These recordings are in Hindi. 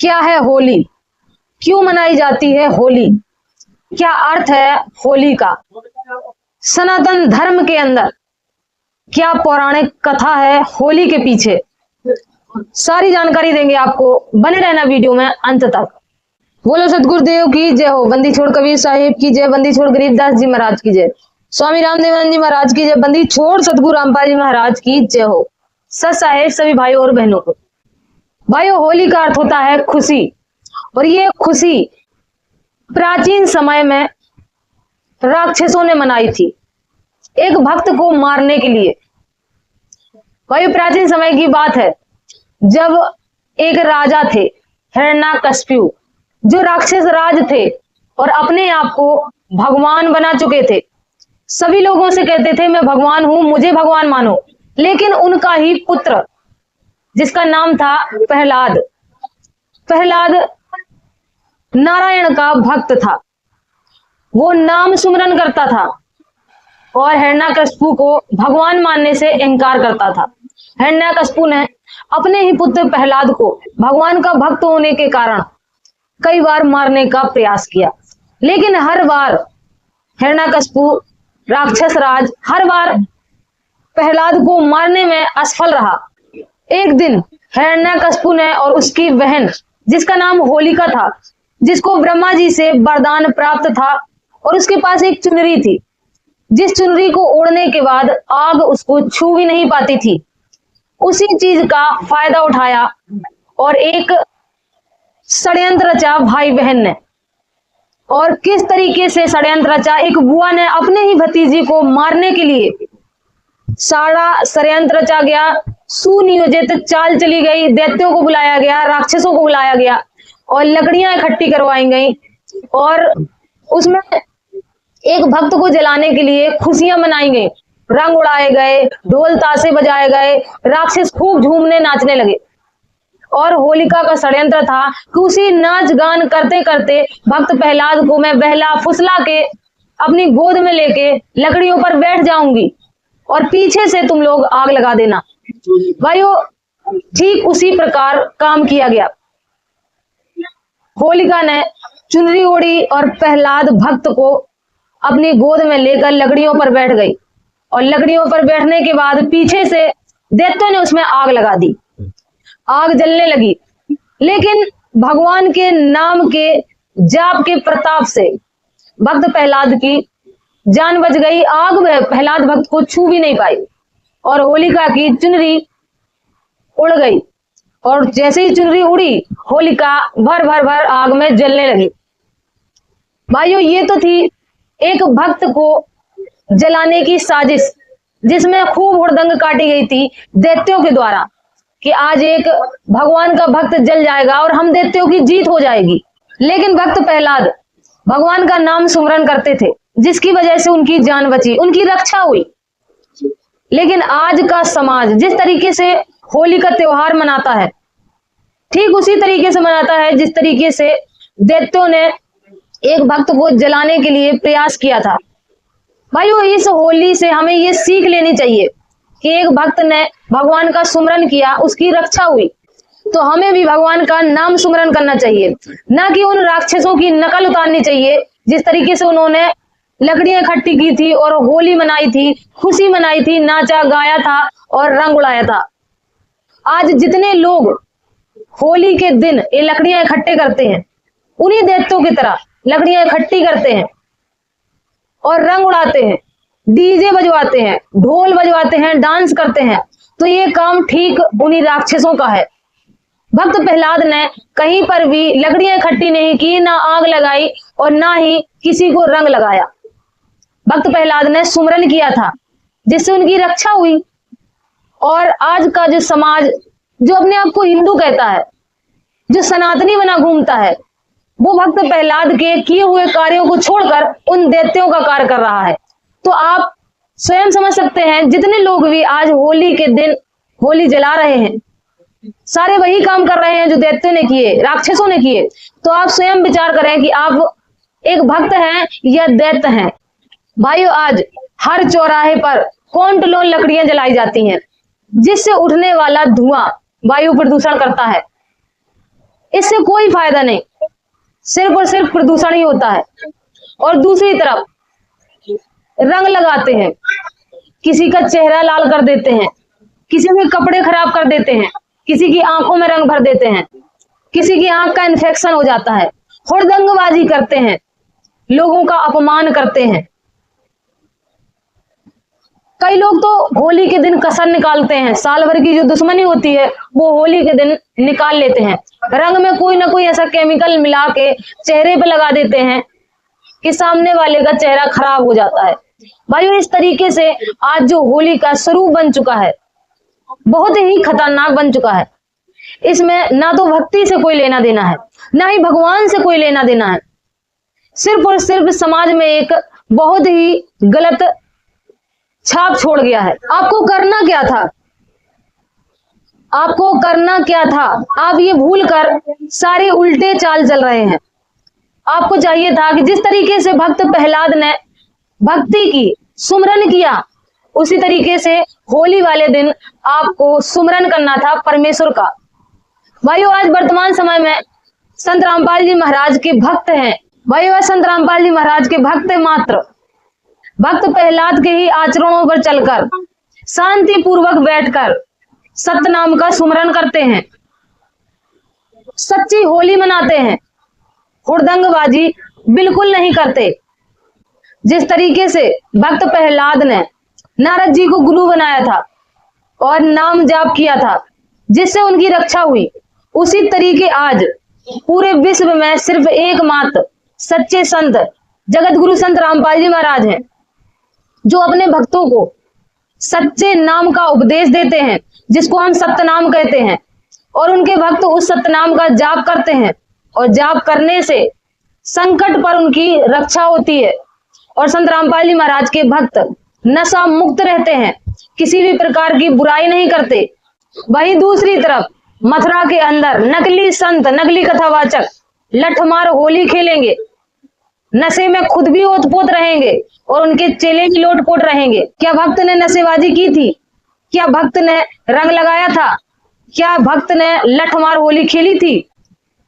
क्या है होली, क्यों मनाई जाती है होली, क्या अर्थ है होली का, सनातन धर्म के अंदर क्या पौराणिक कथा है होली के पीछे, सारी जानकारी देंगे आपको। बने रहना वीडियो में अंत तक। बोलो सतगुरुदेव की जय हो, बंदी छोड़ कबीर साहिब की जय, बंदी छोड़ गरीबदास जी महाराज की जय, स्वामी रामदेवानंद जी महाराज की जय, बंदी छोड़ सतगुरु रामपाल जी महाराज की जय हो। सत साहेब सभी भाइयों और बहनों को। भाइयों, होली का अर्थ होता है खुशी, और ये खुशी प्राचीन समय में राक्षसों ने मनाई थी एक भक्त को मारने के लिए। भाई प्राचीन समय की बात है जब एक राजा थे हिरण्यकश्यप, जो राक्षस राज थे और अपने आप को भगवान बना चुके थे। सभी लोगों से कहते थे मैं भगवान हूं, मुझे भगवान मानो। लेकिन उनका ही पुत्र जिसका नाम था प्रहलाद, प्रहलाद नारायण का भक्त था। वो नाम सुमरन करता था और हिरण्यकश्यप को भगवान मानने से इनकार करता था। हिरण्यकश्यप ने अपने ही पुत्र प्रहलाद को भगवान का भक्त होने के कारण कई बार मारने का प्रयास किया, लेकिन हर बार हिरण्यकश्यप राक्षस राज हर बार प्रहलाद को मारने में असफल रहा। एक दिन हिरण्यकश्यप ने और उसकी बहन जिसका नाम होलिका था, जिसको ब्रह्मा जी से वरदान प्राप्त था, और उसके पास एक चुनरी थी जिस चुनरी को ओढ़ने के बाद आग उसको छू भी नहीं पाती थी। उसी चीज का फायदा उठाया और एक षड्यंत्र रचा भाई बहन ने। और किस तरीके से षड्यंत्र रचा, एक बुआ ने अपने ही भतीजी को मारने के लिए सारा षड्यंत्र रचा गया, सुनियोजित चाल चली गई, दैत्यों को बुलाया गया, राक्षसों को बुलाया गया और लकड़ियां इकट्ठी करवाई गई और उसमें एक भक्त को जलाने के लिए खुशियां मनाई गई, रंग उड़ाए गए, ढोल ताशे बजाए गए, राक्षस खूब झूमने नाचने लगे। और होलिका का षड्यंत्र था कि उसी नाच गान करते करते भक्त प्रहलाद को मैं बहला फुसला के अपनी गोद में लेके लकड़ियों पर बैठ जाऊंगी और पीछे से तुम लोग आग लगा देना। भाइयों, ठीक उसी प्रकार काम किया गया। होलिका ने चुनरी ओढ़ी और प्रहलाद भक्त को अपनी गोद में लेकर लकड़ियों पर बैठ गई, और लकड़ियों पर बैठने के बाद पीछे से दैत्यों ने उसमें आग लगा दी। आग जलने लगी, लेकिन भगवान के नाम के जाप के प्रताप से भक्त प्रहलाद की जान बच गई। आग प्रहलाद भक्त को छू भी नहीं पाई और होलिका की चुनरी उड़ गई, और जैसे ही चुनरी उड़ी होलिका भर भर भर आग में जलने लगी। भाइयों, ये तो थी एक भक्त को जलाने की साजिश, जिसमें खूब हुड़दंग काटी गई थी दैत्यों के द्वारा कि आज एक भगवान का भक्त जल जाएगा और हम दैत्यों की जीत हो जाएगी। लेकिन भक्त प्रहलाद भगवान का नाम सुमरन करते थे, जिसकी वजह से उनकी जान बची, उनकी रक्षा हुई। लेकिन आज का समाज जिस तरीके से होली का त्योहार मनाता है, ठीक उसी तरीके से मनाता है जिस तरीके से दैत्यों ने एक भक्त को जलाने के लिए प्रयास किया था। भाइयों, इस होली से हमें ये सीख लेनी चाहिए कि एक भक्त ने भगवान का सुमरन किया, उसकी रक्षा हुई, तो हमें भी भगवान का नाम सुमरन करना चाहिए, ना कि उन राक्षसों की नकल उतारनी चाहिए जिस तरीके से उन्होंने लकड़ियां इकट्ठी की थी और होली मनाई थी, खुशी मनाई थी, नाचा गाया था और रंग उड़ाया था। आज जितने लोग होली के दिन ये लकड़ियां इकट्ठे करते हैं, उन्हीं दैत्यों की तरह लकड़ियां इकट्ठी करते हैं और रंग उड़ाते हैं, डीजे बजवाते हैं, ढोल बजवाते हैं, डांस करते हैं, तो ये काम ठीक उन्हीं राक्षसों का है। भक्त प्रहलाद ने कहीं पर भी लकड़ियां इकट्ठी नहीं की, ना आग लगाई और ना ही किसी को रंग लगाया। भक्त प्रहलाद ने सुमरन किया था, जिससे उनकी रक्षा हुई। और आज का जो समाज जो अपने आप को हिंदू कहता है, जो सनातनी बना घूमता है, वो भक्त प्रहलाद के किए हुए कार्यों को छोड़कर उन दैत्यों का कार्य कर रहा है। तो आप स्वयं समझ सकते हैं, जितने लोग भी आज होली के दिन होली जला रहे हैं, सारे वही काम कर रहे हैं जो दैत्यों ने किए, राक्षसों ने किए। तो आप स्वयं विचार करें कि आप एक भक्त हैं या दैत्य हैं। भाइयों, आज हर चौराहे पर कौंटलों लकड़ियां जलाई जाती हैं, जिससे उठने वाला धुआं वायु प्रदूषण करता है। इससे कोई फायदा नहीं, सिर्फ और सिर्फ प्रदूषण ही होता है। और दूसरी तरफ रंग लगाते हैं, किसी का चेहरा लाल कर देते हैं, किसी के कपड़े खराब कर देते हैं, किसी की आंखों में रंग भर देते हैं, किसी की आंख का इन्फेक्शन हो जाता है, हुड़दंगबाजी करते हैं, लोगों का अपमान करते हैं। कई लोग तो होली के दिन कसर निकालते हैं, साल भर की जो दुश्मनी होती है वो होली के दिन निकाल लेते हैं। रंग में कोई ना कोई ऐसा केमिकल मिला के चेहरे पे लगा देते हैं कि सामने वाले का चेहरा खराब हो जाता है। भाइयों, इस तरीके से आज जो होली का स्वरूप बन चुका है बहुत ही खतरनाक बन चुका है। इसमें ना तो भक्ति से कोई लेना देना है, ना ही भगवान से कोई लेना देना है, सिर्फ और सिर्फ समाज में एक बहुत ही गलत छाप छोड़ गया है। आपको करना क्या था? आपको करना क्या था? आप ये भूल कर सारे उल्टे चाल चल रहे हैं। आपको चाहिए था कि जिस तरीके से भक्त प्रहलाद ने भक्ति की, सुमरन किया, उसी तरीके से होली वाले दिन आपको सुमरन करना था परमेश्वर का। भाइयों, आज वर्तमान समय में संत रामपाल जी महाराज के भक्त हैं। भाइयों, संत रामपाल जी महाराज के भक्त मात्र भक्त प्रहलाद के ही आचरणों पर चलकर शांति पूर्वक बैठकर सत्य नाम का सुमरन करते हैं, सच्ची होली मनाते हैं, हुड़दंगबाजी बिल्कुल नहीं करते। जिस तरीके से भक्त प्रहलाद ने नारद जी को गुरु बनाया था और नाम जाप किया था जिससे उनकी रक्षा हुई, उसी तरीके आज पूरे विश्व में सिर्फ एकमात्र सच्चे संत जगत गुरु संत रामपाल जी महाराज हैं, जो अपने भक्तों को सच्चे नाम का उपदेश देते हैं, जिसको हम सत्य नाम कहते हैं। और उनके भक्त उस सत्य नाम का जाप करते हैं और जाप करने से संकट पर उनकी रक्षा होती है। और संत रामपाल जी महाराज के भक्त नशा मुक्त रहते हैं, किसी भी प्रकार की बुराई नहीं करते। वहीं दूसरी तरफ मथुरा के अंदर नकली संत, नकली कथावाचक लठमार होली खेलेंगे, नशे में खुद भी ओतपोत रहेंगे और उनके चेले भी लोटपोट रहेंगे। क्या भक्त ने नशेबाजी की थी? क्या भक्त ने रंग लगाया था? क्या भक्त ने लठमार होली खेली थी?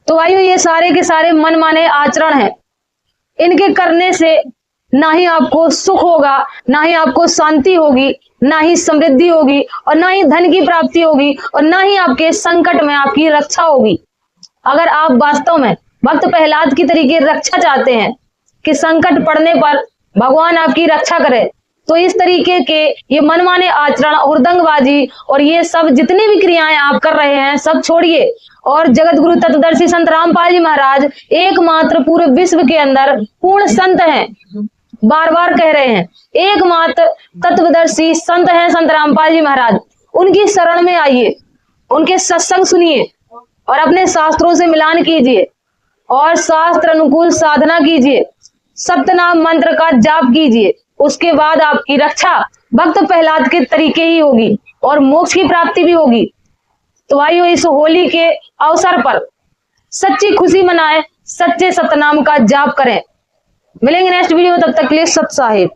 तो भाइयों, ये सारे के सारे मनमाने आचरण हैं। इनके करने से ना ही आपको सुख होगा, ना ही आपको शांति होगी, ना ही समृद्धि होगी, और ना ही धन की प्राप्ति होगी, और ना ही आपके संकट में आपकी रक्षा होगी। अगर आप वास्तव में भक्त प्रहलाद की तरीके रक्षा चाहते हैं कि संकट पड़ने पर भगवान आपकी रक्षा करे, तो इस तरीके के ये मनमाने आचरण, हुड़दंगबाजी और ये सब जितनी भी क्रियाएं आप कर रहे हैं सब छोड़िए। और जगत गुरु तत्वदर्शी संत रामपाल जी महाराज एकमात्र पूरे विश्व के अंदर पूर्ण संत हैं। बार बार कह रहे हैं, एकमात्र तत्वदर्शी संत हैं संत रामपाल जी महाराज। उनकी शरण में आइए, उनके सत्संग सुनिए और अपने शास्त्रों से मिलान कीजिए और शास्त्र अनुकूल साधना कीजिए, सत्यनाम मंत्र का जाप कीजिए। उसके बाद आपकी रक्षा भक्त प्रहलाद के तरीके ही होगी और मोक्ष की प्राप्ति भी होगी। तो भाइयों, इस होली के अवसर पर सच्ची खुशी मनाएं, सच्चे सतनाम का जाप करें। मिलेंगे नेक्स्ट वीडियो में, तब तक के लिए सत साहिब।